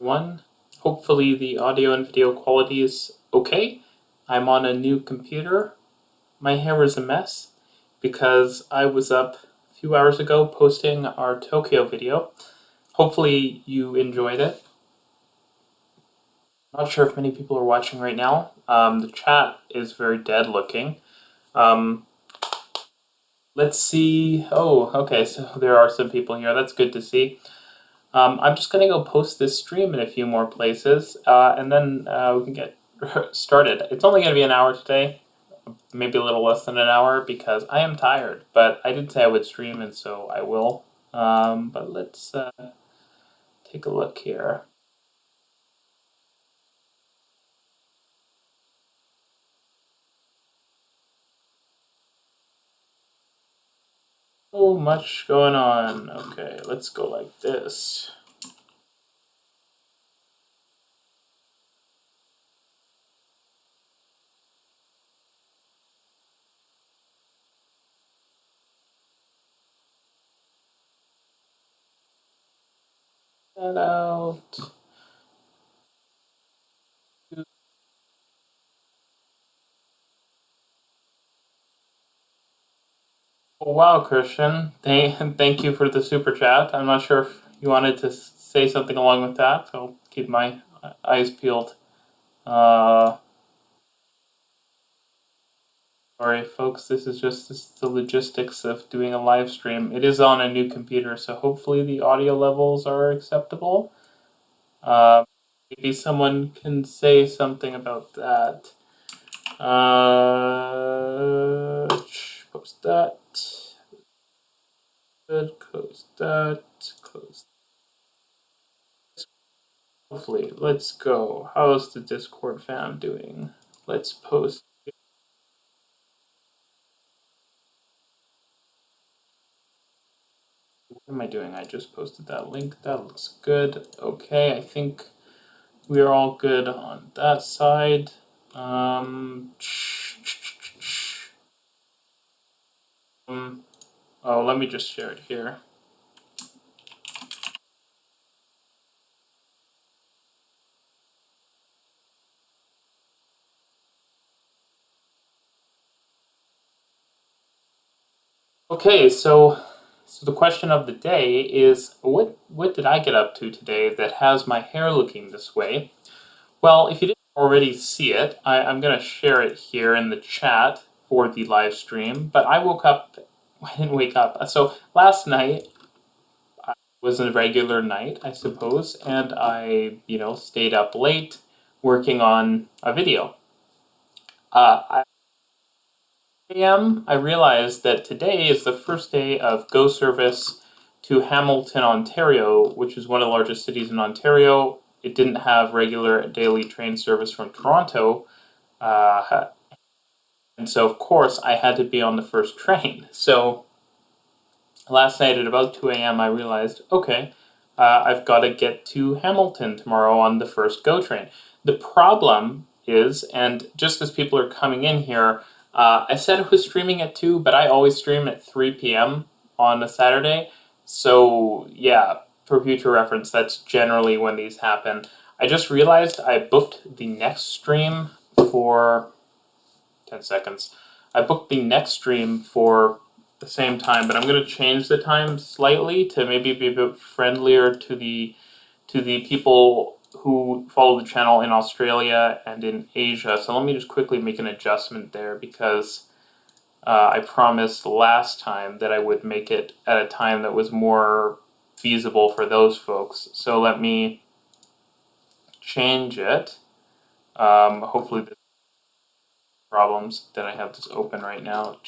One. Hopefully the audio and video quality is okay. I'm on a new computer. My hair is a mess because I was up a few hours ago posting our Tokyo video. Hopefully you enjoyed it. Not sure if many people are watching right now. The chat is very dead looking. Let's see. Oh, okay, so there are some people here. That's good to see. I'm just going to go post this stream in a few more places, and then we can get started. It's only going to be an hour today, maybe a little less than an hour, because I am tired. But I did say I would stream, and so I will. But let's take a look here. So much going on. Okay, let's go like this. That out. Oh, wow, Christian. Thank you for the super chat. I'm not sure if you wanted to say something along with that, so I'll keep my eyes peeled. Sorry, folks, this is the logistics of doing a live stream. It is on a new computer, so hopefully the audio levels are acceptable. Maybe someone can say something about that. Post that. Good, close that, close. Hopefully, let's go. How's the Discord fam doing? Let's post. What am I doing? I just posted that link. That looks good. Okay, I think we are all good on that side. Oh, let me just share it here. Okay, so the question of the day is what did I get up to today that has my hair looking this way? Well, if you didn't already see it, I'm going to share it here in the chat for the live stream. But I woke up, I didn't wake up. So last night was a regular night, I suppose, and I, stayed up late working on a video. I realized that today is the first day of Go service to Hamilton, Ontario, which is one of the largest cities in Ontario. It didn't have regular daily train service from Toronto, and so of course I had to be on the first train. So last night at about 2 a.m. I realized, okay, I've got to get to Hamilton tomorrow on the first GO train. The problem is, and just as people are coming in here, I said I was streaming at 2, but I always stream at 3 p.m. on a Saturday. So yeah, for future reference, that's generally when these happen. I just realized I booked the next stream for 10 seconds. I booked the next stream for the same time, but I'm going to change the time slightly to maybe be a bit friendlier to the people who follow the channel in Australia and in Asia. So let me just quickly make an adjustment there because I promised last time that I would make it at a time that was more feasible for those folks. So let me change it. Hopefully this problems that I have this open right now.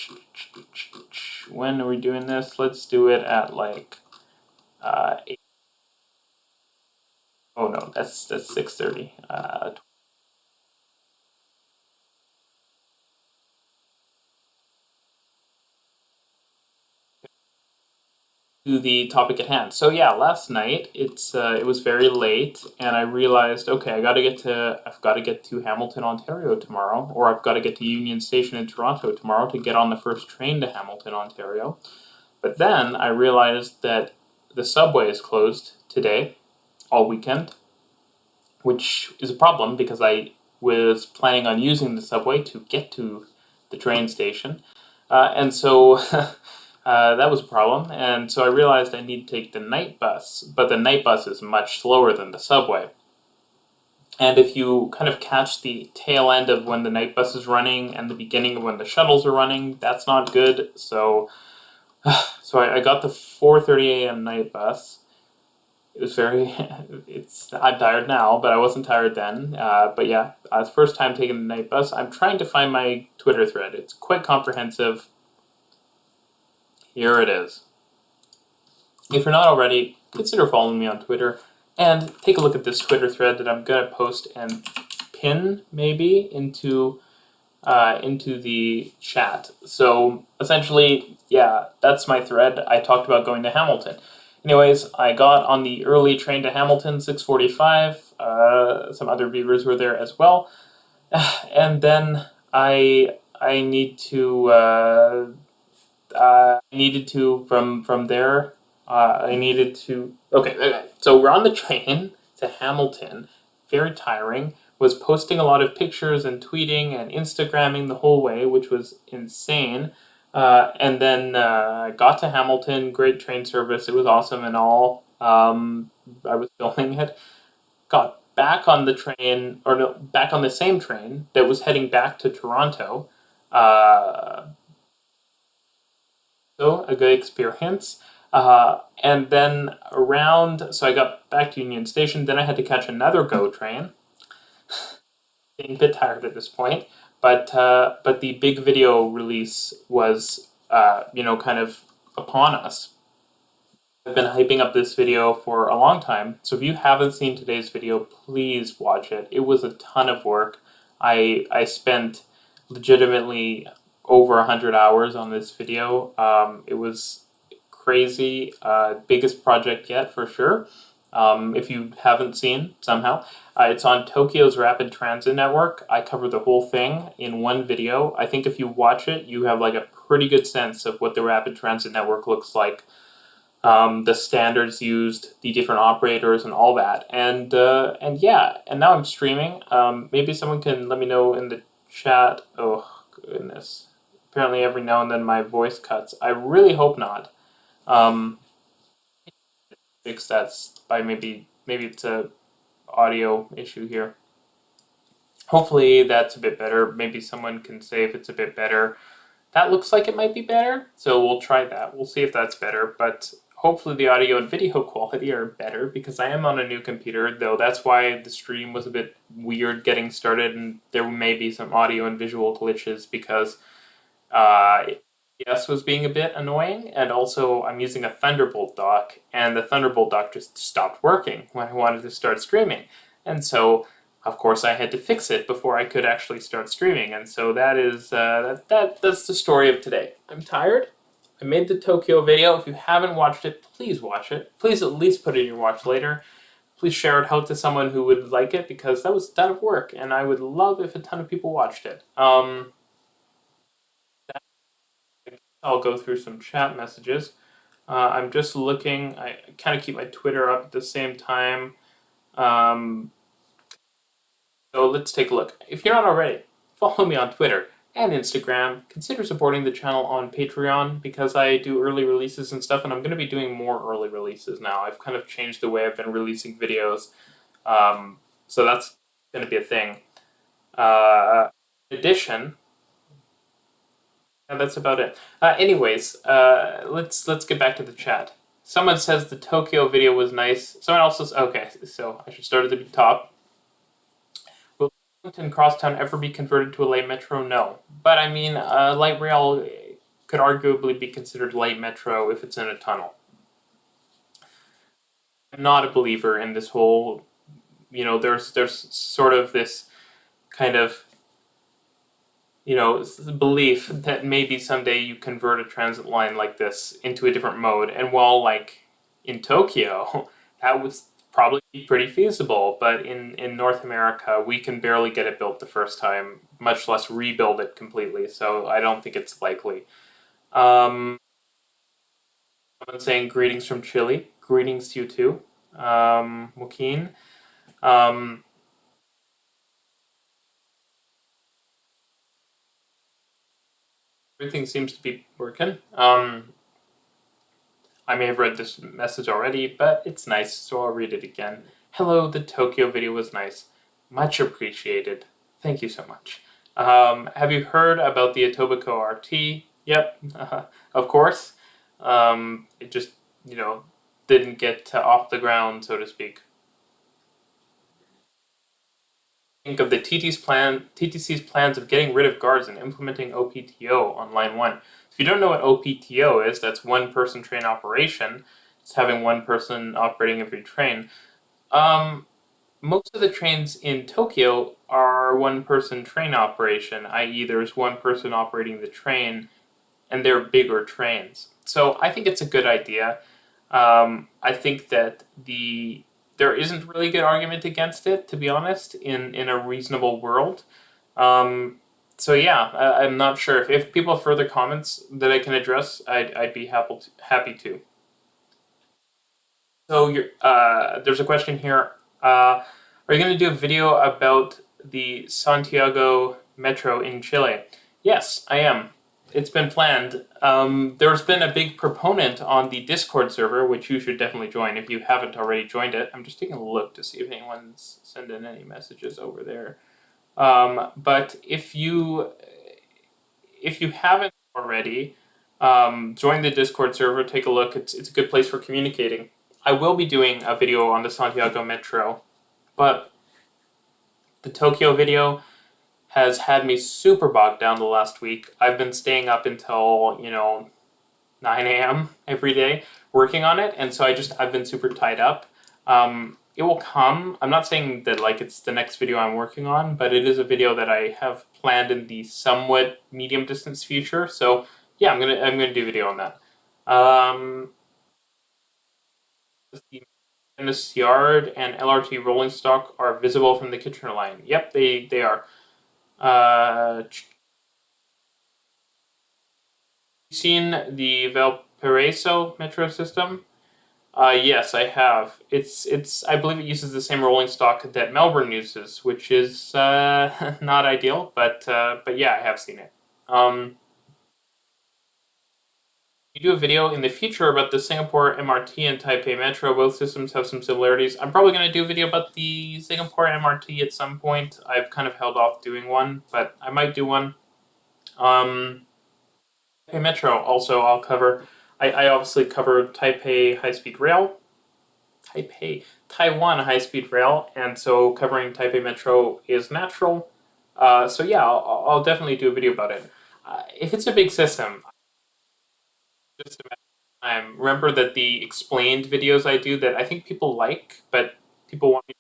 When are we doing this? Let's do it at like 8. Oh no, that's 6:30. To the topic at hand. So yeah, last night it was very late, and I realized, okay, I've got to get to Hamilton, Ontario tomorrow, or I've got to get to Union Station in Toronto tomorrow to get on the first train to Hamilton, Ontario. But then I realized that the subway is closed today, all weekend. which is a problem because I was planning on using the subway to get to the train station. And so that was a problem. And so I realized I need to take the night bus, but the night bus is much slower than the subway. And if you kind of catch the tail end of when the night bus is running and the beginning of when the shuttles are running, that's not good. So I got the 4:30 a.m. night bus. It was I'm tired now, but I wasn't tired then. But yeah, it's the first time taking the night bus. I'm trying to find my Twitter thread. It's quite comprehensive. Here it is. If you're not already, consider following me on Twitter and take a look at this Twitter thread that I'm going to post and pin maybe into the chat. So essentially, yeah, that's my thread. I talked about going to Hamilton. Anyways, I got on the early train to Hamilton, 6:45. Some other viewers were there as well, and then I need to needed to from there. I needed to okay. So we're on the train to Hamilton. Very tiring. Was posting a lot of pictures and tweeting and Instagramming the whole way, which was insane. And then got to Hamilton. Great train service. It was awesome and all. I was filming it. Got back on the train, or no, back on the same train that was heading back to Toronto. Uh, so a good experience. And then so I got back to Union Station. Then I had to catch another GO train. Getting a bit tired at this point, but the big video release was kind of upon us. I've been hyping up this video for a long time, so if you haven't seen today's video, please watch it. It was a ton of work. I spent legitimately over 100 hours on this video. It was crazy. Biggest project yet for sure. If you haven't seen somehow, it's on Tokyo's Rapid Transit Network. I cover the whole thing in one video. I think if you watch it, you have like a pretty good sense of what the Rapid Transit Network looks like, the standards used, the different operators, and all that. And yeah, and now I'm streaming. Maybe someone can let me know in the chat. Oh goodness! Apparently, every now and then my voice cuts. I really hope not. Fix that by maybe it's a audio issue here. Hopefully that's a bit better. Maybe someone can say if it's a bit better. That looks like it might be better, so we'll try that. We'll see if that's better, but hopefully the audio and video quality are better because I am on a new computer, though that's why the stream was a bit weird getting started and there may be some audio and visual glitches because OBS was being a bit annoying, and also I'm using a Thunderbolt dock, and the Thunderbolt dock just stopped working when I wanted to start streaming. And so, of course, I had to fix it before I could actually start streaming, and so that is, that's the story of today. I'm tired. I made the Tokyo video. If you haven't watched it, please watch it. Please at least put it in your watch later. Please share it out to someone who would like it, because that was a ton of work, and I would love if a ton of people watched it. I'll go through some chat messages. I'm just looking, I kind of keep my Twitter up at the same time. So let's take a look. If you're not already, follow me on Twitter and Instagram. Consider supporting the channel on Patreon because I do early releases and stuff, and I'm going to be doing more early releases now. I've kind of changed the way I've been releasing videos. So that's going to be a thing. In addition, and that's about it. Anyways, let's get back to the chat. Someone says the Tokyo video was nice. Someone else says, okay, so I should start at the top. Will Wellington Crosstown ever be converted to a light metro? No. But I mean, light rail could arguably be considered light metro if it's in a tunnel. I'm not a believer in this whole, there's sort of this kind of belief that maybe someday you convert a transit line like this into a different mode. And while, like, in Tokyo, that was probably pretty feasible, but in North America, we can barely get it built the first time, much less rebuild it completely, so I don't think it's likely. Someone saying greetings from Chile. Greetings to you too, Joaquin. Everything seems to be working. I may have read this message already, but it's nice, so I'll read it again. Hello, the Tokyo video was nice. Much appreciated. Thank you so much. Have you heard about the Etobicoke RT? Yep, of course. It just, you know, didn't get off the ground, so to speak. Think of the TTC's plans of getting rid of guards and implementing OPTO on line 1. If you don't know what OPTO is, that's one person train operation. It's having one person operating every train. Um, Most of the trains in Tokyo are one person train operation, i.e., there's one person operating the train, and they're bigger trains. So I think it's a good idea. I think that there isn't really a good argument against it, to be honest, in a reasonable world. Um, so yeah, I'm not sure if people have further comments that I can address. I'd be happy to. So there's a question here. Are you going to do a video about the Santiago Metro in Chile? Yes, I am. It's been planned. There's been a big proponent on the Discord server, which you should definitely join if you haven't already joined it. I'm just taking a look to see if anyone's sending any messages over there. But if you haven't already, join the Discord server. Take a look. It's a good place for communicating. I will be doing a video on the Santiago Metro, but the Tokyo video has had me super bogged down the last week. I've been staying up until 9 a.m. every day working on it, and so I've been super tied up. It will come. I'm not saying that like it's the next video I'm working on, but it is a video that I have planned in the somewhat medium distance future. So yeah, I'm gonna do a video on that. The Venice Yard and LRT rolling stock are visible from the Kitchener line. Yep, they are. Seen the Valparaiso metro system? Yes, I have. It's I believe it uses the same rolling stock that Melbourne uses, which is not ideal, but yeah, I have seen it. You do a video in the future about the Singapore MRT and Taipei Metro. Both systems have some similarities. I'm probably going to do a video about the Singapore MRT at some point. I've kind of held off doing one, but I might do one. Taipei Metro also I'll cover. I obviously covered Taipei High Speed Rail, Taiwan High Speed Rail, and so covering Taipei Metro is natural. So yeah, I'll definitely do a video about it. If it's a big system, just a matter of time. Remember that the explained videos I do that I think people like, but people want me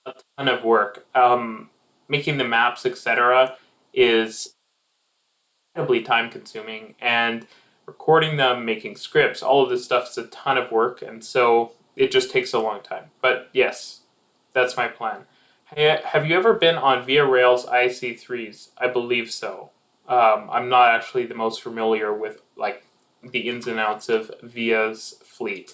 to do a ton of work. Making the maps, etc., is incredibly time consuming, and recording them, making scripts, all of this stuff is a ton of work, and so it just takes a long time. But yes, that's my plan. Hey, have you ever been on Via Rail's IC3s? I believe so. I'm not actually the most familiar with like the ins and outs of Via's fleet,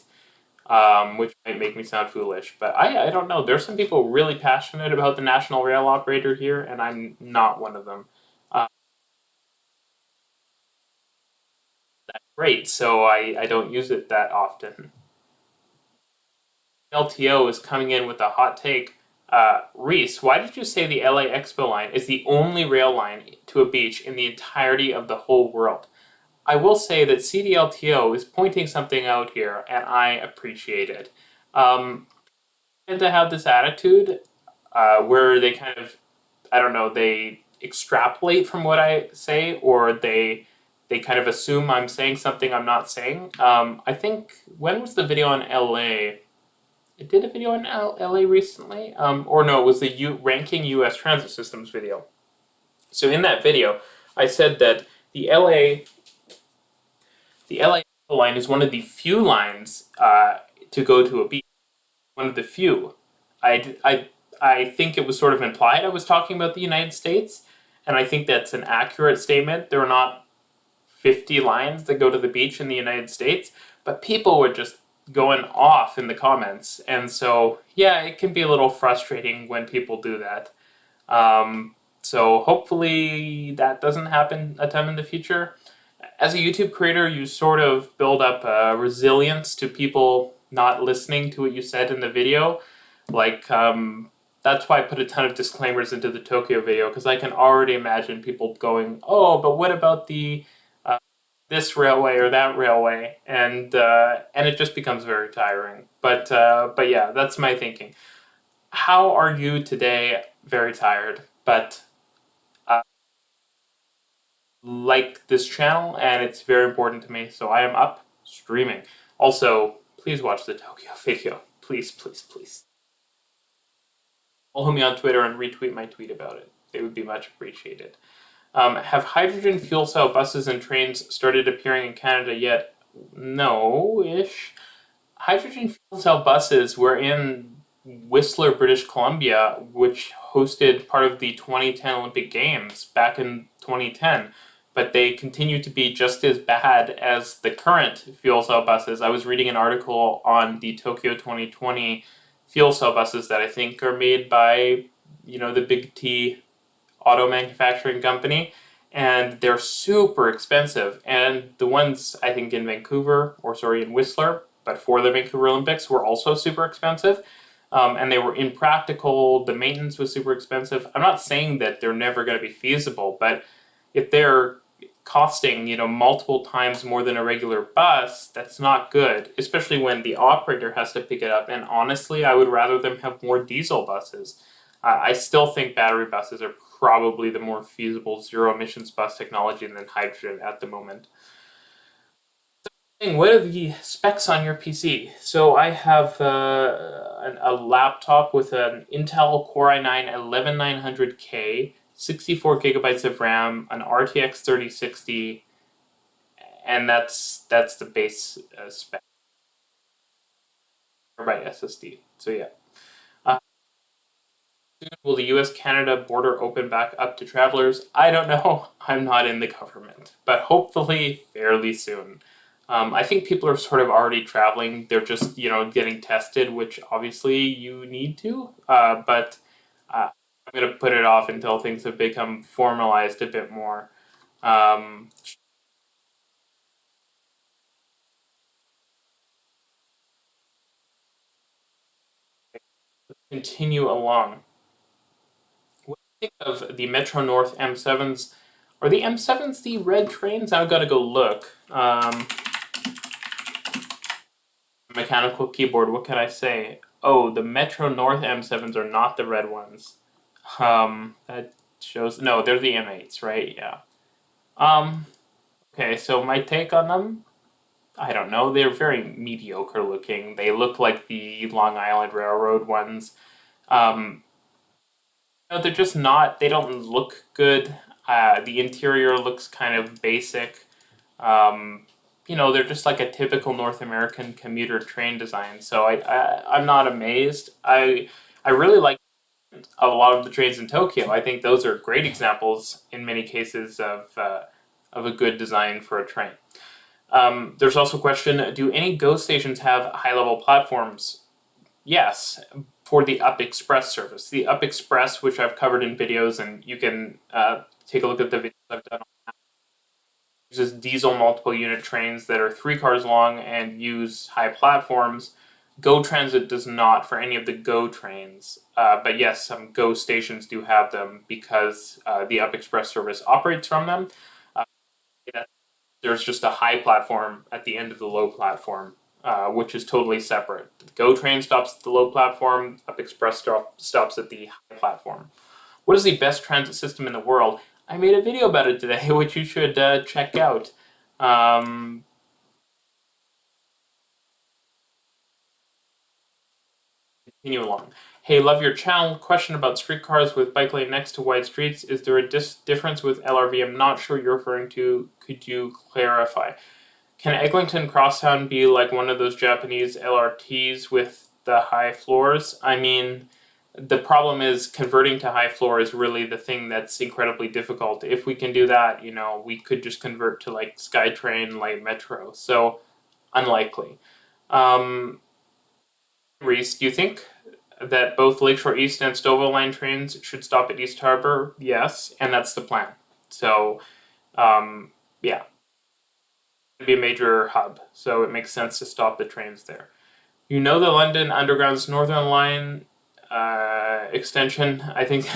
which might make me sound foolish, but I don't know. There's some people really passionate about the national rail operator here, and I'm not one of them. Uh, Great, so I don't use it that often. LTO is coming in with a hot take. Reece, why did you say the LA Expo line is the only rail line to a beach in the entirety of the whole world? I will say that CDLTO is pointing something out here, and I appreciate it. Tend to have this attitude where they kind of, I don't know, they extrapolate from what I say, or they kind of assume I'm saying something I'm not saying. I think when was the video on LA? I did a video on LA recently, or no, it was the ranking U.S. transit systems video. So in that video, I said that the LA the LA line is one of the few lines to go to a beach. One of the few. I think it was sort of implied I was talking about the United States, and I think that's an accurate statement. There are not 50 lines that go to the beach in the United States, but people were just going off in the comments, and so yeah, it can be a little frustrating when people do that. So hopefully that doesn't happen a ton in the future. As a YouTube creator, you sort of build up a resilience to people not listening to what you said in the video. Like, that's why I put a ton of disclaimers into the Tokyo video, because I can already imagine people going, "Oh, but what about the this railway or that railway?" And it just becomes very tiring. But yeah, that's my thinking. How are you today? Very tired, but like this channel, and it's very important to me, so I am up streaming. Also, please watch the Tokyo video. Please, please, please. Follow me on Twitter and retweet my tweet about it. It would be much appreciated. Have hydrogen fuel cell buses and trains started appearing in Canada yet? No-ish. Hydrogen fuel cell buses were in Whistler, British Columbia, which hosted part of the 2010 Olympic Games back in 2010. But they continue to be just as bad as the current fuel cell buses. I was reading an article on the Tokyo 2020 fuel cell buses that I think are made by, the Big T auto manufacturing company, and they're super expensive. And the ones I think in Vancouver, or sorry, in Whistler, but for the Vancouver Olympics, were also super expensive. And they were impractical. The maintenance was super expensive. I'm not saying that they're never going to be feasible, but if they're costing, multiple times more than a regular bus, that's not good, especially when the operator has to pick it up. And honestly, I would rather them have more diesel buses. I still think battery buses are probably the more feasible zero emissions bus technology than hydrogen at the moment. What are the specs on your PC? So I have a laptop with an Intel Core i9 11900K, 64 gigabytes of RAM, an RTX 3060, and that's the base spec by SSD. So yeah. Uh, Soon will the US-Canada border open back up to travelers? I don't know. I'm not in the government, but hopefully fairly soon. I think people are sort of already traveling. They're just, getting tested, which obviously you need to. But I'm going to put it off until things have become formalized a bit more. Um, Continue along. What do you think of the Metro North M7s? Are the M7s the red trains? I've got to go look. Mechanical keyboard, what can I say? Oh, the Metro North M7s are not the red ones. That shows, no, they're the M8s, right? Yeah. Um, okay, so my take on them, I don't know, they're very mediocre looking. They look like the Long Island Railroad ones. Um, no, they're just not, they don't look good. The interior looks kind of basic. Um, they're just like a typical North American commuter train design. So I'm not amazed. I really like a lot of the trains in Tokyo. I think those are great examples in many cases of a good design for a train. There's also a question, do any GO stations have high-level platforms? Yes, for the Up Express service. The Up Express, which I've covered in videos, and you can take a look at the videos I've done, uses diesel multiple unit trains that are 3 cars long and use high platforms. GO Transit does not for any of the GO trains, but yes, some GO stations do have them because the Up Express service operates from them. Uh, there's just a high platform at the end of the low platform, which is totally separate. The GO train stops at the low platform, Up Express stops at the high platform. What is the best transit system in the world? I made a video about it today, which you should check out. Um, Continue along. Hey, love your channel. Question about streetcars with bike lane next to wide streets. Is there a difference with LRV? I'm not sure you're referring to. Could you clarify? Can Eglinton Crosstown be like one of those Japanese LRTs with the high floors? I mean, the problem is converting to high floor is really the thing that's incredibly difficult. If we can do that, we could just convert to like SkyTrain, light metro. So unlikely. Reece, do you think that both Lakeshore East and Stouffville Line trains should stop at East Harbor? Yes, and that's the plan. So, yeah, it'd be a major hub, so it makes sense to stop the trains there. You know the London Underground's Northern Line extension. I think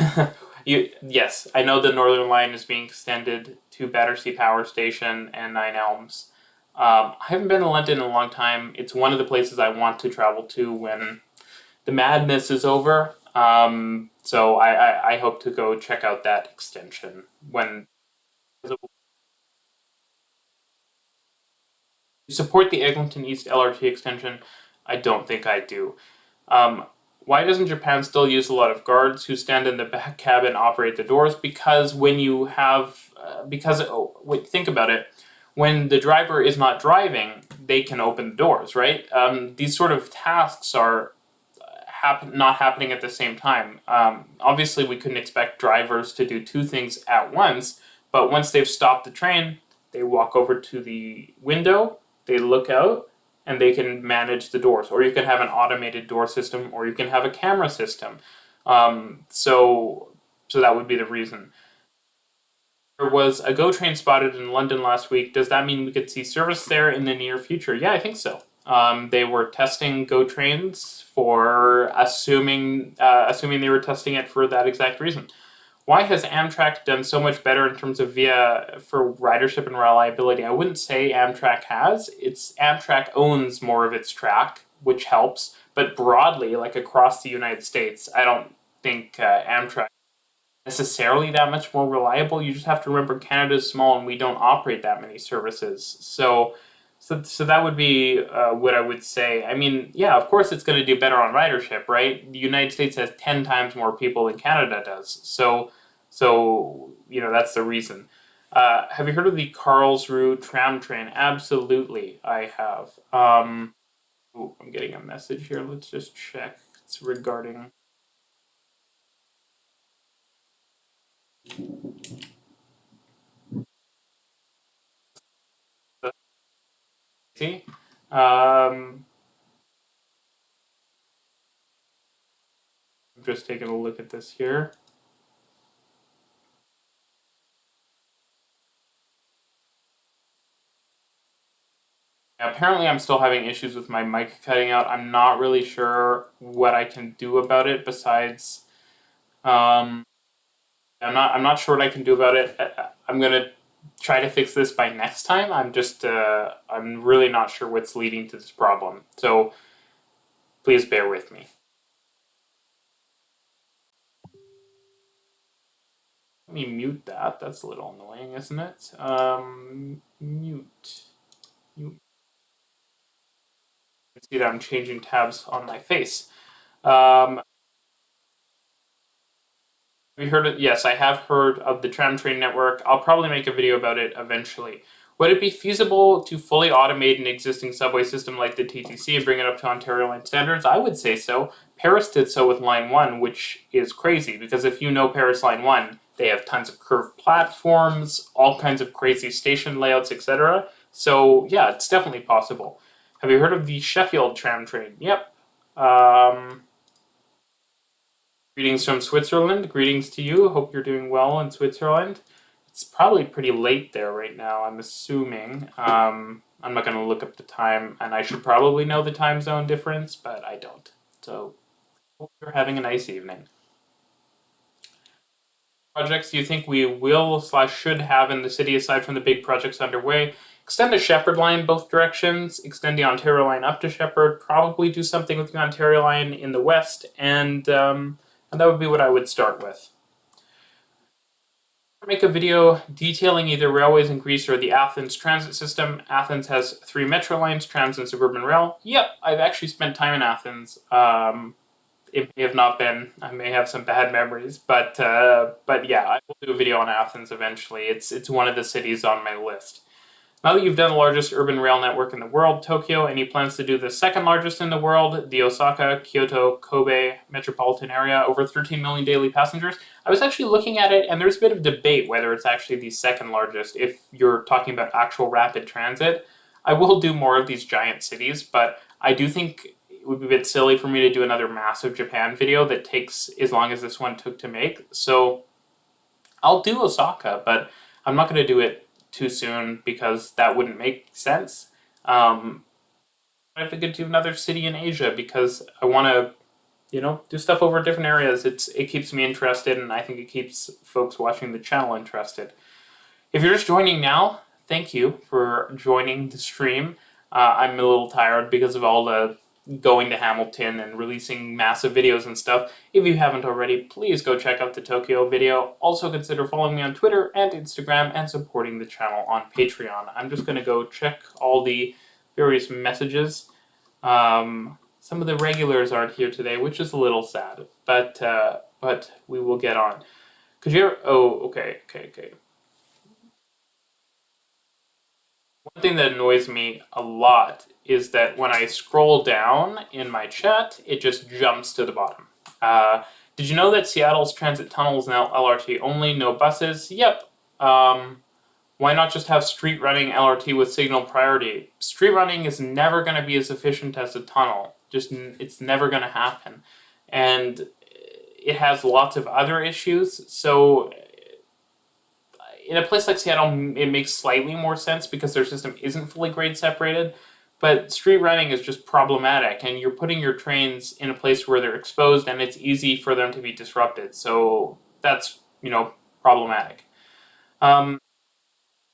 yes, I know the Northern Line is being extended to Battersea Power Station and Nine Elms. I haven't been to London in a long time. It's one of the places I want to travel to when the madness is over. So I hope to go check out that extension when support the Eglinton East LRT extension. I don't think I do. Um, why doesn't Japan still use a lot of guards who stand in the back cabin and operate the doors? Because when you have, wait, think about it. When the driver is not driving, they can open the doors, right? These sort of tasks are not happening at the same time. Obviously, we couldn't expect drivers to do two things at once, but once they've stopped the train, they walk over to the window, they look out, and they can manage the doors. Or you can have an automated door system, or you can have a camera system. So that would be the reason. There was a GO train spotted in London last week. Does that mean we could see service there in the near future? Yeah, I think so. They were testing GO trains for assuming they were testing it for that exact reason. Why has Amtrak done so much better in terms of via for ridership and reliability? I wouldn't say Amtrak has. It's Amtrak owns more of its track, which helps. But broadly, like across the United States, I don't think Amtrak necessarily that much more reliable. You just have to remember Canada is small and we don't operate that many services. So that would be what I would say. I mean, yeah, of course it's going to do better on ridership, right? The United States has 10 times more people than Canada does. So that's the reason. Have you heard of the Karlsruhe tram train? Absolutely, I have. I'm getting a message here. Let's just check. It's regarding. See, I'm just taking a look at this here. Apparently, I'm still having issues with my mic cutting out. I'm not really sure what I can do about it. Besides, um, I'm not sure what I can do about it. I'm gonna try to fix this by next time. I'm really not sure what's leading to this problem. So please bear with me. Let me mute that. That's a little annoying, isn't it? Mute. You can see that I'm changing tabs on my face. Have you heard of? Yes, I have heard of the tram train network. I'll probably make a video about it eventually. Would it be feasible to fully automate an existing subway system like the TTC and bring it up to Ontario Line standards? I would say so. Paris did so with Line 1, which is crazy because if you know Paris Line 1, they have tons of curved platforms, all kinds of crazy station layouts, etc. So, yeah, it's definitely possible. Have you heard of the Sheffield tram train? Yep. Greetings from Switzerland. Greetings to you. Hope you're doing well in Switzerland. It's probably pretty late there right now, I'm assuming. I'm not going to look up the time, and I should probably know the time zone difference, but I don't. So, hope you're having a nice evening. Projects do you think we will/should have in the city aside from the big projects underway? Extend the Shepherd line both directions, extend the Ontario line up to Shepherd, probably do something with the Ontario line in the west, and that would be what I would start with. Make a video detailing either railways in Greece or the Athens transit system. Athens has 3 metro lines, trams, and suburban rail. Yep, I've actually spent time in Athens. It may have not been. I may have some bad memories, but yeah, I will do a video on Athens eventually. It's one of the cities on my list. Now that you've done the largest urban rail network in the world, Tokyo, any plans to do the second largest in the world, the Osaka, Kyoto, Kobe metropolitan area, over 13 million daily passengers? I was actually looking at it, and there's a bit of debate whether it's actually the second largest if you're talking about actual rapid transit. I will do more of these giant cities, but I do think it would be a bit silly for me to do another massive Japan video that takes as long as this one took to make. So I'll do Osaka, but I'm not going to do it too soon because that wouldn't make sense. I have to get to another city in Asia because I want to, do stuff over different areas. It keeps me interested, and I think it keeps folks watching the channel interested. If you're just joining now, thank you for joining the stream. I'm a little tired because of all the going to Hamilton and releasing massive videos and stuff. If you haven't already, please go check out the Tokyo video. Also consider following me on Twitter and Instagram and supporting the channel on Patreon. I'm just going to go check all the various messages. Some of the regulars aren't here today, which is a little sad, but we will get on. Could you ever... Oh, okay. One thing that annoys me a lot is that when I scroll down in my chat, it just jumps to the bottom. Did you know that Seattle's transit tunnel is now LRT only, no buses? Yep. Why not just have street running LRT with signal priority? Street running is never going to be as efficient as a tunnel. It's never going to happen. And it has lots of other issues, so in a place like Seattle, it makes slightly more sense because their system isn't fully grade separated, but street running is just problematic, and you're putting your trains in a place where they're exposed and it's easy for them to be disrupted, so that's, problematic.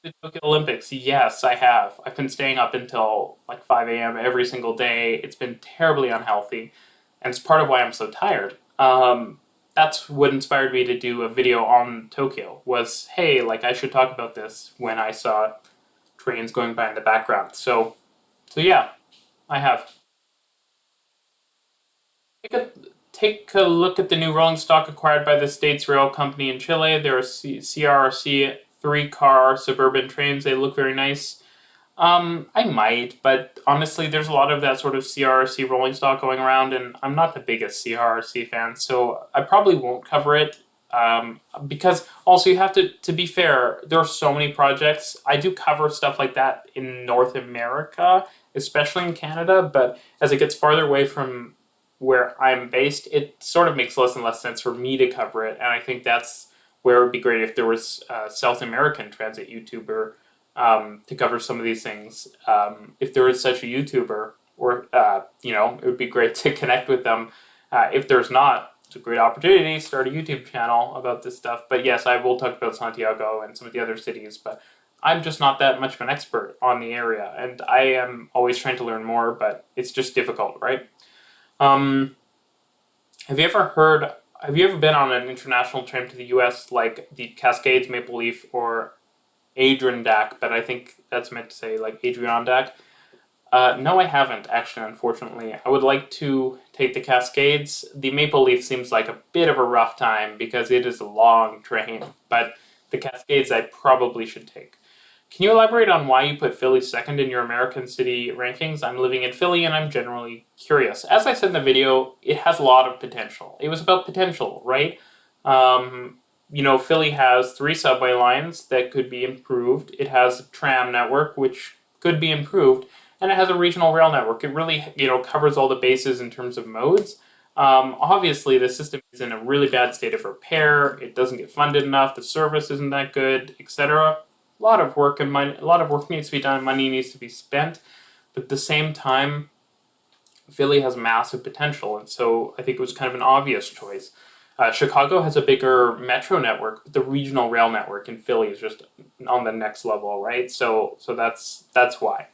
The Tokyo Olympics, yes, I have. I've been staying up until like 5 a.m. every single day. It's been terribly unhealthy, and it's part of why I'm so tired. That's what inspired me to do a video on Tokyo, was, hey, like, I should talk about this when I saw trains going by in the background. So yeah, I have. Take a look at the new rolling stock acquired by the States Rail Company in Chile. There are CRRC 3-car suburban trains. They look very nice. I might, but honestly, there's a lot of that sort of CRRC rolling stock going around, and I'm not the biggest CRRC fan, so I probably won't cover it. Because also you have to be fair, there are so many projects. I do cover stuff like that in North America, especially in Canada, but as it gets farther away from where I'm based, it sort of makes less and less sense for me to cover it, and I think that's where it would be great if there was a South American transit YouTuber to cover some of these things. If there is such a YouTuber, or it would be great to connect with them. If there's not, it's a great opportunity to start a YouTube channel about this stuff. But yes, I will talk about Santiago and some of the other cities, but I'm just not that much of an expert on the area, and I am always trying to learn more, but it's just difficult, right? Have you ever been on an international train to the US, like the Cascades, Maple Leaf, or Adirondack, but I think that's meant to say like Adirondack? No, I haven't, actually, unfortunately. I would like to take the Cascades. The Maple Leaf seems like a bit of a rough time because it is a long train, but the Cascades I probably should take. Can you elaborate on why you put Philly second in your American city rankings? I'm living in Philly and I'm generally curious. As I said in the video, it has a lot of potential. It was about potential, right? Philly has 3 subway lines that could be improved. It has a tram network, which could be improved, and it has a regional rail network. It really, covers all the bases in terms of modes. Obviously, the system is in a really bad state of repair. It doesn't get funded enough. The service isn't that good, etc. A lot of work needs to be done. Money needs to be spent, but at the same time, Philly has massive potential, and so I think it was kind of an obvious choice. Chicago has a bigger metro network, but the regional rail network in Philly is just on the next level, right? So that's why.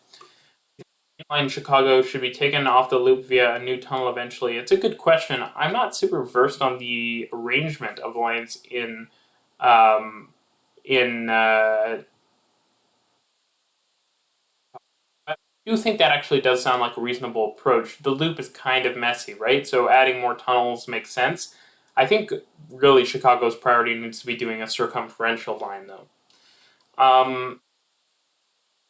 Line Chicago should be taken off the loop via a new tunnel eventually. It's a good question. I'm not super versed on the arrangement of lines in I do think that actually does sound like a reasonable approach. The loop is kind of messy, right? So adding more tunnels makes sense. I think really Chicago's priority needs to be doing a circumferential line, though.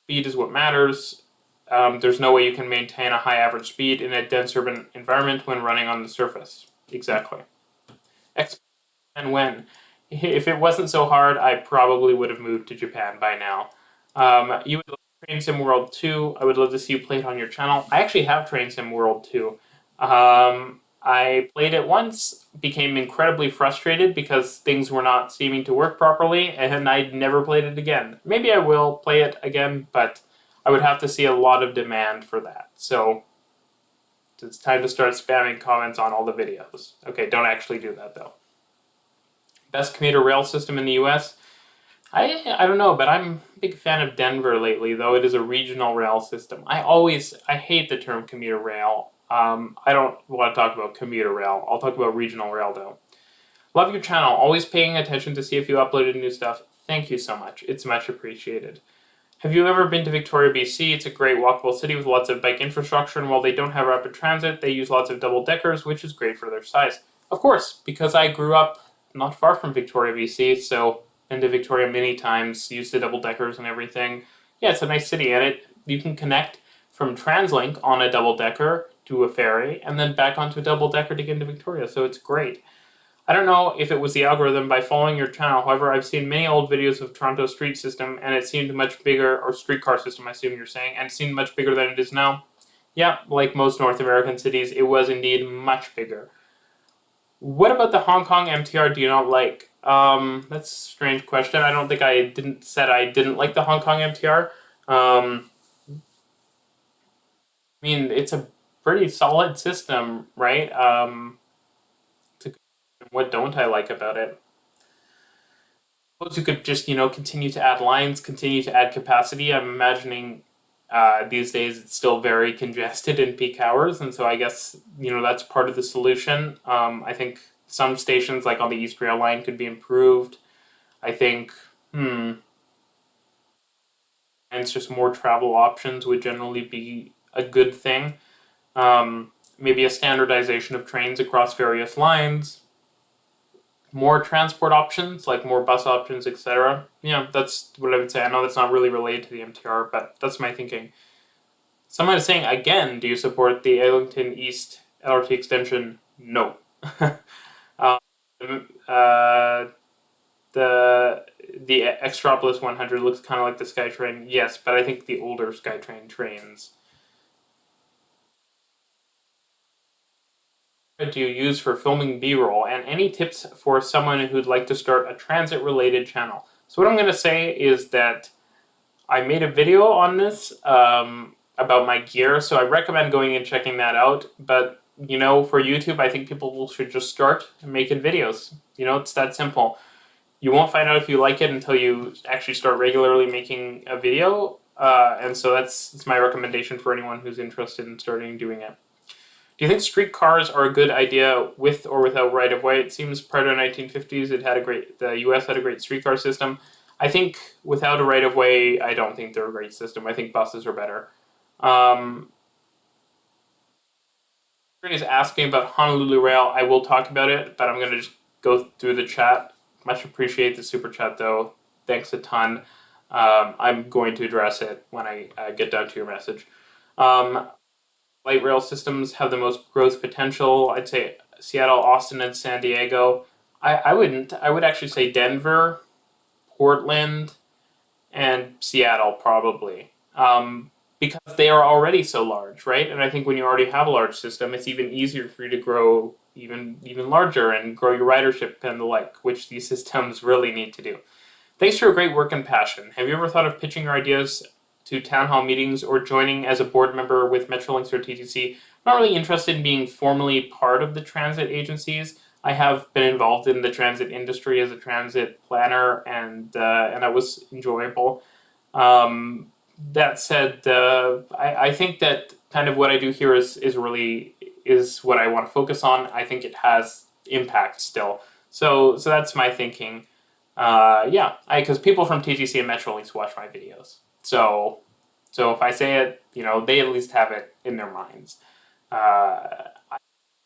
Speed is what matters. There's no way you can maintain a high average speed in a dense urban environment when running on the surface. Exactly. And when. If it wasn't so hard, I probably would have moved to Japan by now. You would love Train Sim World 2. I would love to see you play it on your channel. I actually have Train Sim World 2. I played it once, became incredibly frustrated because things were not seeming to work properly, and I never played it again. Maybe I will play it again, but I would have to see a lot of demand for that. So it's time to start spamming comments on all the videos. Okay, don't actually do that though. Best commuter rail system in the US? I don't know, but I'm a big fan of Denver lately, though it is a regional rail system. I hate the term commuter rail. I don't want to talk about commuter rail. I'll talk about regional rail though. Love your channel. Always paying attention to see if you uploaded new stuff. Thank you so much. It's much appreciated. Have you ever been to Victoria, BC? It's a great walkable city with lots of bike infrastructure, and while they don't have rapid transit, they use lots of double deckers, which is great for their size. Of course, because I grew up not far from Victoria, BC, so been to Victoria many times, used the double deckers and everything. Yeah, it's a nice city, and you can connect from TransLink on a double decker to a ferry, and then back onto a double decker to get into Victoria, so it's great. I don't know if it was the algorithm by following your channel, however, I've seen many old videos of Toronto street system, and it seemed much bigger, or streetcar system I assume you're saying, and it seemed much bigger than it is now. Yeah, like most North American cities, it was indeed much bigger. What about the Hong Kong MTR do you not like? That's a strange question. I don't think I didn't like the Hong Kong MTR. I mean, it's a pretty solid system, right? What don't I like about it? Suppose you could just, continue to add lines, continue to add capacity. I'm imagining these days it's still very congested in peak hours, and so I guess, that's part of the solution. I think some stations, like on the East Rail Line, could be improved. I think, and it's just more travel options would generally be a good thing. Maybe a standardization of trains across various lines, more transport options, like more bus options, etc. Yeah, that's what I would say. I know that's not really related to the MTR, but that's my thinking. Someone is saying, again, do you support the Eglinton East LRT extension? No. um, uh, the Extropolis 100 looks kind of like the SkyTrain, yes, but I think the older SkyTrain trains. What do you use for filming B-roll, and any tips for someone who'd like to start a transit-related channel? So what I'm going to say is that I made a video on this about my gear, so I recommend going and checking that out. But, for YouTube, I think people should just start making videos. It's that simple. You won't find out if you like it until you actually start regularly making a video, and so that's my recommendation for anyone who's interested in starting doing it. Do you think streetcars are a good idea with or without right-of-way? It seems prior to the 1950s, the U.S. had a great streetcar system. I think without a right-of-way, I don't think they're a great system. I think buses are better. Is asking about Honolulu Rail. I will talk about it, but I'm going to just go through the chat. Much appreciate the super chat, though. Thanks a ton. I'm going to address it when I get down to your message. Light rail systems have the most growth potential. I'd say Seattle, Austin, and San Diego. I would actually say Denver, Portland, and Seattle probably. Because they are already so large, right? And I think when you already have a large system, it's even easier for you to grow even larger and grow your ridership and the like, which these systems really need to do. Thanks for your great work and passion. Have you ever thought of pitching your ideas to town hall meetings or joining as a board member with Metrolinx or TTC? I'm not really interested in being formally part of the transit agencies. I have been involved in the transit industry as a transit planner, and that was enjoyable. That said, I think that kind of what I do here is what I want to focus on. I think it has impact still. So that's my thinking. Yeah, because people from TTC and Metrolinx watch my videos. So if I say it, they at least have it in their minds. I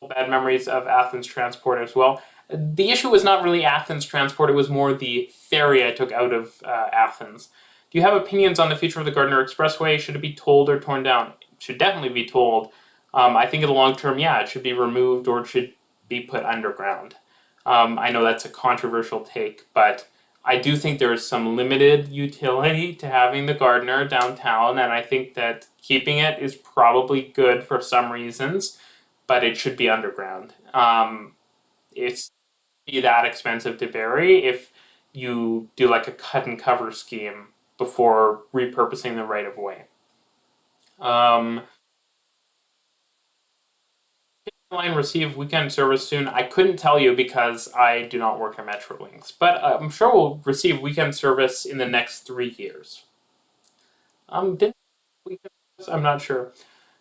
have bad memories of Athens transport as well. The issue was not really Athens transport, it was more the ferry I took out of Athens. Do you have opinions on the future of the Gardiner Expressway? Should it be tolled or torn down? It should definitely be tolled. I think in the long term, yeah, it should be removed or it should be put underground. I know that's a controversial take, but I do think there is some limited utility to having the Gardiner downtown, and I think that keeping it is probably good for some reasons. but it should be underground. It's be that expensive to bury if you do like a cut and cover scheme before repurposing the right of way. Um, Line receive weekend service soon. I couldn't tell you because I do not work at Metrolinx, but I'm sure we'll receive weekend service in the next 3 years. Didn't weekend service? I'm not sure.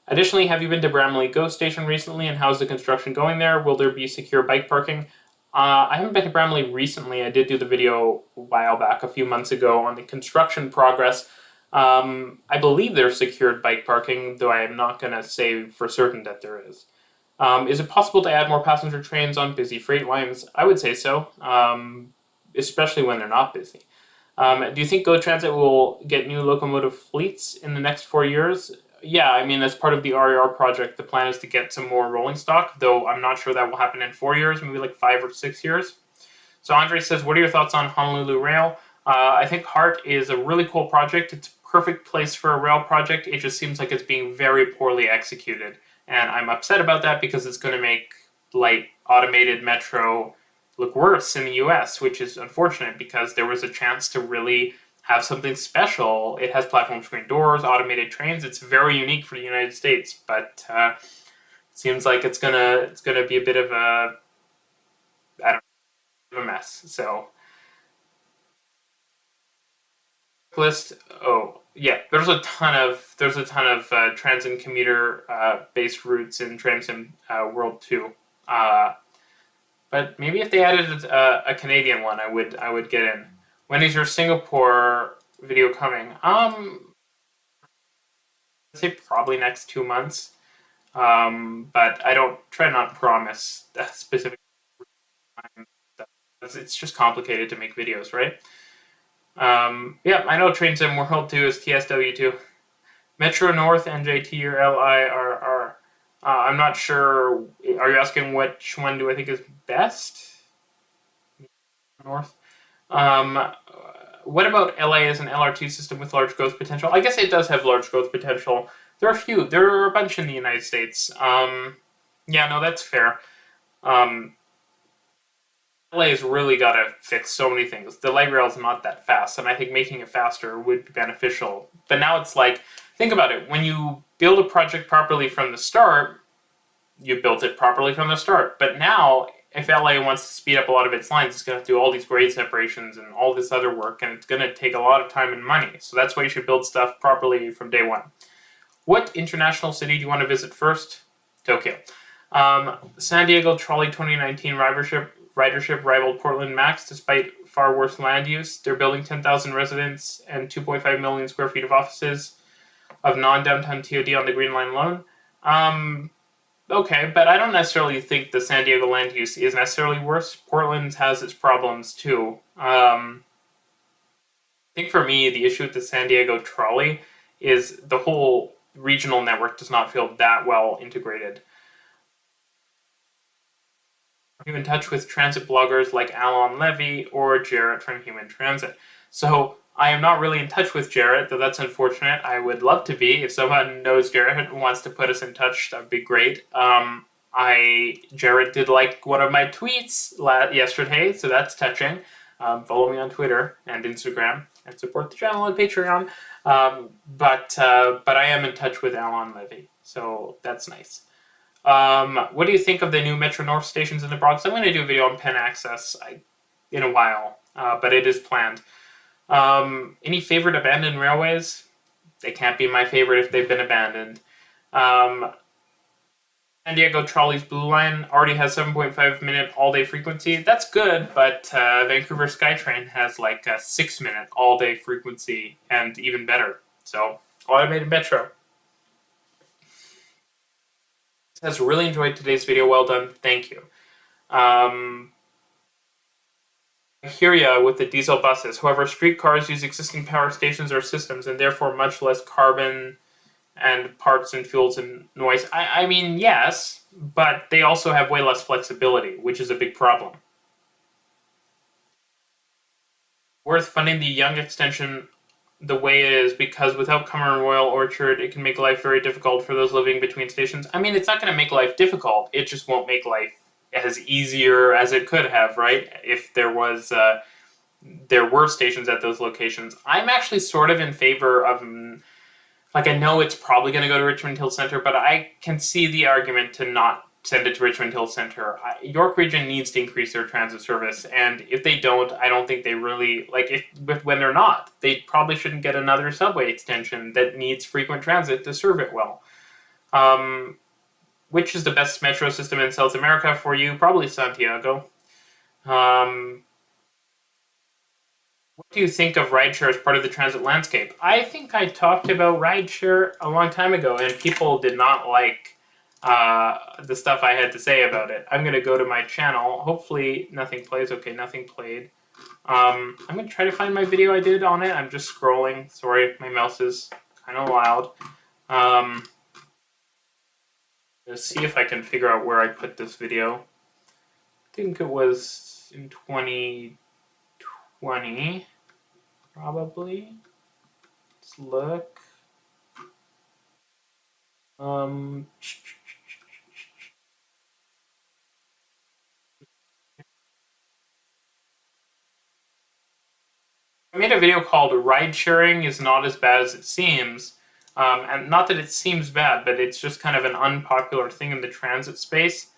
Additionally, have you been to Bramley Ghost Station recently, and how's the construction going there? Will there be secure bike parking? I haven't been to Bramley recently. I did do the video a while back, a few months ago, on the construction progress. I believe there's secured bike parking, though I am not going to say for certain that there is. Is it possible to add more passenger trains on busy freight lines? I would say so, especially when they're not busy. Do you think Go Transit will get new locomotive fleets in the next 4 years? Yeah, I mean, as part of the RER project, the plan is to get some more rolling stock, though I'm not sure that will happen in 4 years, maybe like 5 or 6 years. So Andre says, what are your thoughts on Honolulu Rail? I think HART is a really cool project. It's a perfect place for a rail project. It just seems like it's being very poorly executed. And I'm upset about that because it's going to make light automated metro look worse in the US, which is unfortunate because there was a chance to really have something special. It has platform screen doors, automated trains. It's very unique for the United States, but it seems like it's gonna be a bit of a mess. So list. Oh yeah, there's a ton of trans and commuter based routes in Transim World 2. But maybe if they added a Canadian one, I would get in. When is your Singapore video coming? I'd say probably next 2 months. But I don't try not promise a specific time. It's just complicated to make videos, right? Yeah, I know Train Sim World 2 is TSW2. Metro North, NJT, or LIRR. I'm not sure. Are you asking which one do I think is best? North. What about LA as an LRT system with large growth potential? I guess it does have large growth potential. There are a few. There are a bunch in the United States. Yeah, no, that's fair. LA has really got to fix so many things. The light rail is not that fast, and I think making it faster would be beneficial. But now it's like, think about it. When you build a project properly from the start, you built it properly from the start. But now, if LA wants to speed up a lot of its lines, it's going to have to do all these grade separations and all this other work, and it's going to take a lot of time and money. So that's why you should build stuff properly from day one. What international city do you want to visit first? Tokyo. San Diego Trolley 2019 ridership rivaled Portland Max despite far worse land use. They're building 10,000 residents and 2.5 million square feet of offices of non-downtown TOD on the Green Line alone. Okay, but I don't necessarily think the San Diego land use is necessarily worse. Portland has its problems too. I think for me, the issue with the San Diego trolley is the whole regional network does not feel that well integrated. Are you in touch with transit bloggers like Alon Levy or Jarrett from Human Transit? So I am not really in touch with Jarrett, though that's unfortunate. I would love to be. If someone knows Jarrett and wants to put us in touch, that would be great. Jarrett did like one of my tweets yesterday, so that's touching. Follow me on Twitter and Instagram and support the channel on Patreon. But I am in touch with Alon Levy, so that's nice. What do you think of the new Metro North stations in the Bronx? I'm going to do a video on Penn Access in a while, but it is planned. Any favorite abandoned railways? They can't be my favorite if they've been abandoned. San Diego Trolley's Blue Line already has 7.5-minute all-day frequency. That's good, but Vancouver SkyTrain has like a 6-minute all-day frequency and even better. So, automated metro. Has really enjoyed today's video. Well done. Thank you. I hear ya with the diesel buses. However, streetcars use existing power stations or systems and therefore much less carbon and parts and fuels and noise. I mean, yes, but they also have way less flexibility, which is a big problem. Worth funding the Young extension the way it is because without Cumberland Royal Orchard, it can make life very difficult for those living between stations. I mean, it's not going to make life difficult. It just won't make life as easier as it could have, right? If there were stations at those locations. I'm actually sort of in favor of, like, I know it's probably going to go to Richmond Hill Centre, but I can see the argument to not send it to Richmond Hill Centre. York Region needs to increase their transit service, and if they don't, I don't think they really, like, when they're not, they probably shouldn't get another subway extension that needs frequent transit to serve it well. Which is the best metro system in South America for you? Probably Santiago. What do you think of rideshare as part of the transit landscape? I think I talked about rideshare a long time ago, and people did not like the stuff I had to say about it. I'm going to go to my channel. Hopefully nothing plays. Okay, nothing played. I'm going to try to find my video I did on it. I'm just scrolling. Sorry, my mouse is kind of loud. Let's see if I can figure out where I put this video. I think it was in 2020, probably. Let's look. I made a video called "Ride Sharing is Not as Bad as It Seems," and not that it seems bad, but it's just kind of an unpopular thing in the transit space.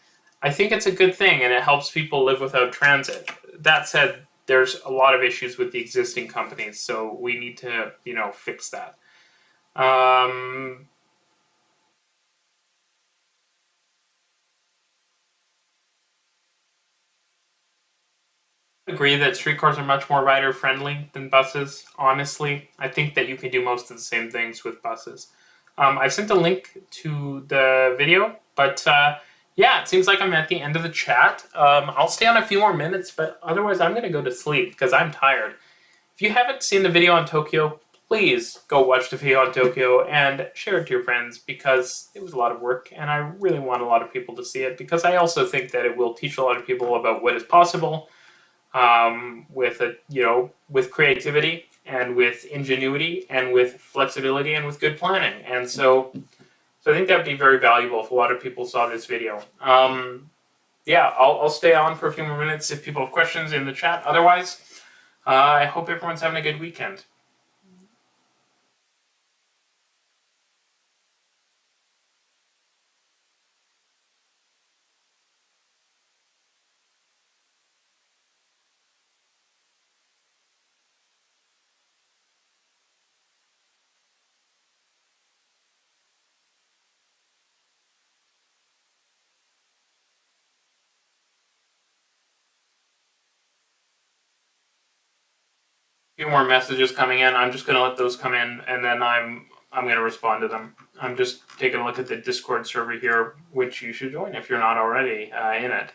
I think it's a good thing, and it helps people live without transit. That said, there's a lot of issues with the existing companies, so we need to, fix that. Agree that streetcars are much more rider friendly than buses. Honestly, I think that you can do most of the same things with buses. I've sent a link to the video, but yeah, it seems like I'm at the end of the chat. I'll stay on a few more minutes, but otherwise I'm going to go to sleep because I'm tired. If you haven't seen the video on Tokyo, please go watch the video on Tokyo and share it to your friends because it was a lot of work and I really want a lot of people to see it because I also think that it will teach a lot of people about what is possible with creativity and with ingenuity and with flexibility and with good planning. And so I think that would be very valuable if a lot of people saw this video. Yeah, I'll stay on for a few more minutes if people have questions in the chat. Otherwise, I hope everyone's having a good weekend. A few more messages coming in. I'm just going to let those come in, and then I'm going to respond to them. I'm just taking a look at the Discord server here, which you should join if you're not already in it.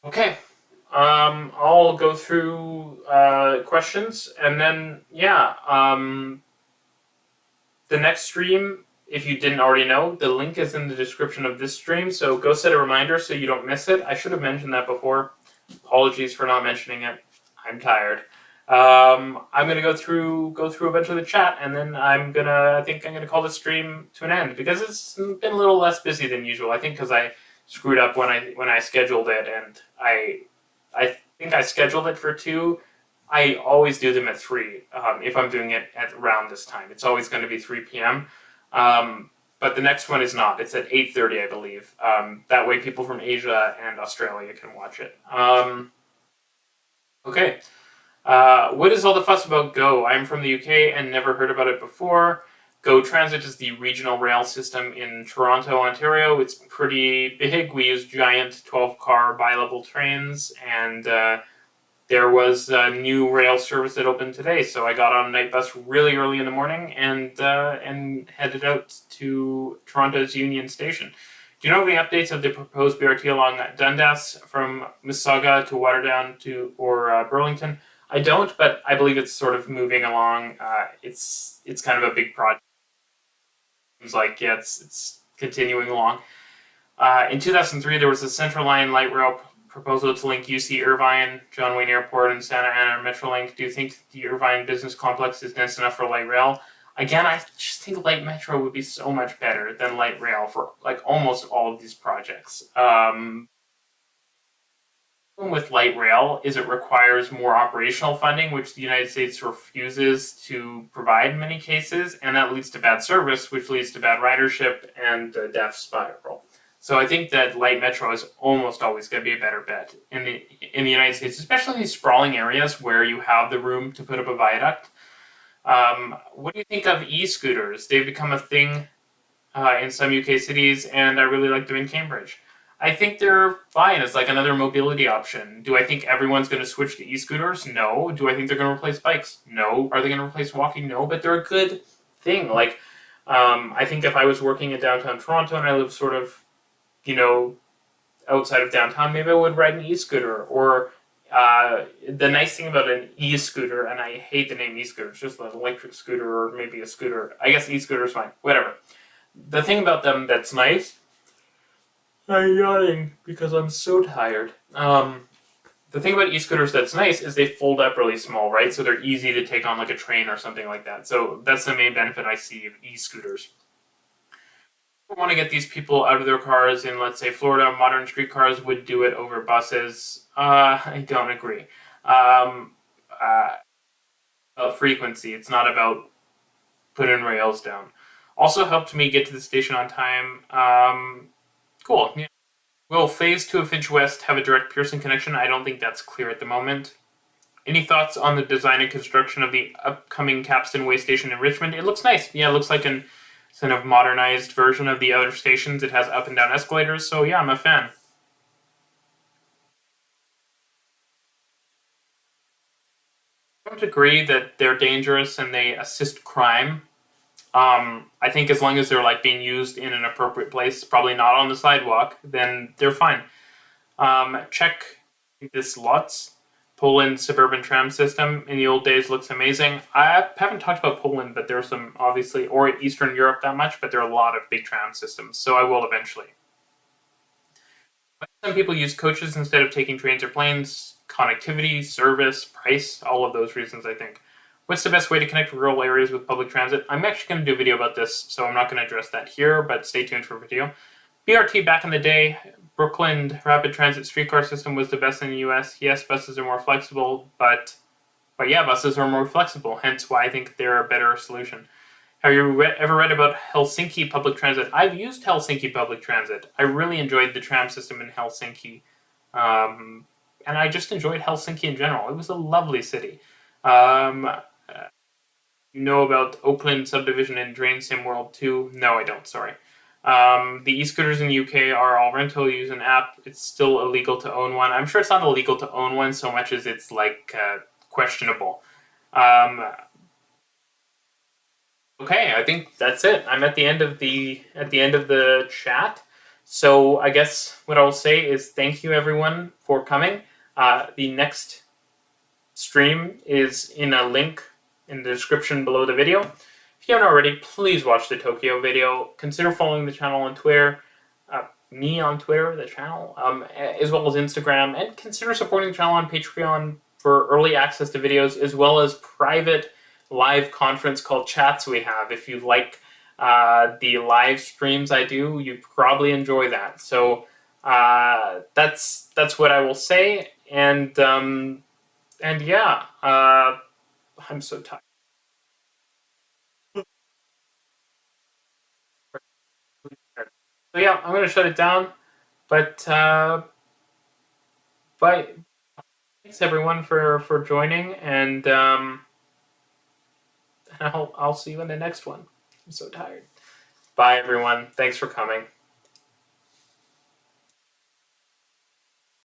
Okay. I'll go through questions, and then, yeah, the next stream, if you didn't already know, the link is in the description of this stream, so go set a reminder so you don't miss it. I should have mentioned that before. Apologies for not mentioning it. I'm tired. I'm gonna go through a bunch of the chat, and then I think I'm gonna call the stream to an end because it's been a little less busy than usual. I think because I screwed up when I scheduled it, and I think I scheduled it for 2. I always do them at 3 if I'm doing it at around this time. It's always going to be 3 p.m. But the next one is not. It's at 8:30, I believe. That way people from Asia and Australia can watch it. Okay. What is all the fuss about Go? I'm from the UK and never heard about it before. Go Transit is the regional rail system in Toronto, Ontario. It's pretty big. We use giant 12-car bi-level trains, and there was a new rail service that opened today, so I got on a night bus really early in the morning and headed out to Toronto's Union Station. Do you know any updates of the proposed BRT along Dundas from Mississauga to Waterdown or Burlington? I don't, but I believe it's sort of moving along. It's kind of a big project. It's like yeah, it's continuing along. In 2003, there was a Central Line light rail proposal to link UC Irvine, John Wayne Airport, and Santa Ana Metrolink. Do you think the Irvine Business Complex is dense enough for light rail? Again, I just think light metro would be so much better than light rail for like almost all of these projects. With light rail is it requires more operational funding, which the United States refuses to provide in many cases, and that leads to bad service, which leads to bad ridership and a death spiral. So I think that light metro is almost always going to be a better bet in the United States, especially in these sprawling areas where you have the room to put up a viaduct. What do you think of e-scooters? They've become a thing in some UK cities, and I really like them in Cambridge. I think they're fine as like another mobility option. Do I think everyone's going to switch to e-scooters? No. Do I think they're going to replace bikes? No. Are they going to replace walking? No. But they're a good thing. Like, I think if I was working in downtown Toronto and I live sort of, outside of downtown, maybe I would ride an e-scooter. Or the nice thing about an e-scooter, and I hate the name e-scooter, it's just an electric scooter or maybe a scooter. I guess e-scooter is fine. Whatever. The thing about them that's nice. I'm yawning because I'm so tired. The thing about e-scooters that's nice is they fold up really small, right? So they're easy to take on like a train or something like that. So that's the main benefit I see of e-scooters. I want to get these people out of their cars in, let's say, Florida. Modern streetcars would do it over buses. I don't agree. Um, about frequency, it's not about putting rails down. Also helped me get to the station on time. Cool. Yeah. Will Phase 2 of Finch West have a direct Pearson connection? I don't think that's clear at the moment. Any thoughts on the design and construction of the upcoming Capstan Way Station in Richmond? It looks nice. Yeah, it looks like an kind of modernized version of the other stations. It has up and down escalators, so yeah, I'm a fan. I don't agree that they're dangerous and they assist crime. I think as long as they're like being used in an appropriate place, probably not on the sidewalk, then they're fine. Check this Lutz Poland suburban tram system. In the old days, looks amazing. I haven't talked about Poland, but there's some obviously, or Eastern Europe that much, but there are a lot of big tram systems, so I will eventually. But some people use coaches instead of taking trains or planes. Connectivity, service, price, all of those reasons, I think. What's the best way to connect rural areas with public transit? I'm actually going to do a video about this, so I'm not going to address that here, but stay tuned for a video. BRT back in the day, Brooklyn Rapid Transit streetcar system was the best in the US. Yes, buses are more flexible, but yeah, buses are more flexible, hence why I think they're a better solution. Have you ever read about Helsinki public transit? I've used Helsinki public transit. I really enjoyed the tram system in Helsinki. And I just enjoyed Helsinki in general. It was a lovely city. Um, you know about Oakland subdivision in Drain Sim World 2? No, I don't, sorry. The e-scooters in the UK are all rental, use an app. It's still illegal to own one. I'm sure it's not illegal to own one so much as it's like questionable. Um, okay, I think that's it. I'm at the end of the chat. So I guess what I'll say is thank you everyone for coming. The next stream is in a link in the description below the video. If you haven't already, please watch the Tokyo video. Consider following the channel on Twitter, me on Twitter, the channel, as well as Instagram, and consider supporting the channel on Patreon for early access to videos, as well as private live conference call chats we have. If you like the live streams I do, you probably enjoy that. So that's what I will say, and yeah, I'm so tired. So yeah, I'm gonna shut it down. But thanks everyone for joining, and I'll see you in the next one. I'm so tired. Bye everyone. Thanks for coming.